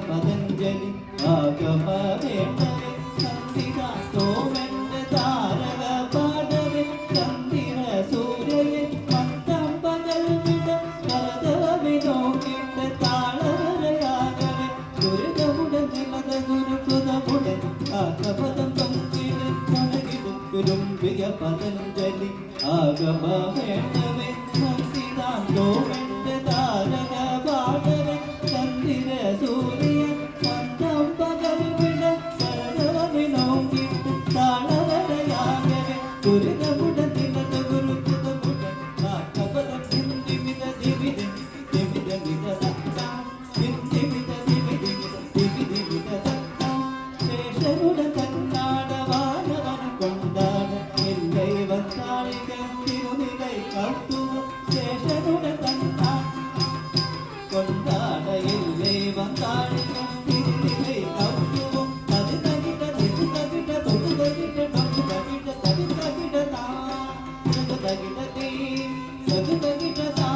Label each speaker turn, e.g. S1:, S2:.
S1: പതഞ്ജലി ആഗമവേണ്ടവേ സന്ധിത സോമന്റെ താരക പാടവേ ചന്ദ്ര സൂര്യയെ മത്തം പകൽ വിട കരതവിനോക്കിട്ട് താളവരയാകവേ ദുരിതമുടൻ നിമത ഗുരുകുതമുടൻ ആഗമതം പങ്കിട് കണകിടും കുരുംബിക പതഞ്ജലി ആഗമവേണ്ടവേ സന്ധിത സോമന്റെ താരക പാടവേ ചന്ദ്ര സൂര്യ മത്തം പകൽ വിട കരതവിനോക്കിട്ട് താളവരയാകവേ ദുരിതമുടൻ നിമത ഗുരുകുതമുടൻ ആഗമതം ദിവിധ ദിവിധ ദിവിധ വിധ ദിവിധ ദിവിധ ദിവിധ ശേഷനുടൻ കണ്ണാടവാനവൻ കൊണ്ടാട എല്ലൈ വന്നാളിക തിരുനിലൈ കാട്ടുക ശേഷനുടൻ കൊണ്ടാട എല്ലൈ വന്നാളിക തിരുനിലൈ കാട്ടുക തതി തകിട തിരു തകിട തൊടു തകിട ടൊടു തകിട തതി തകിട താ തകു തകിട തീ തകു തകിട താ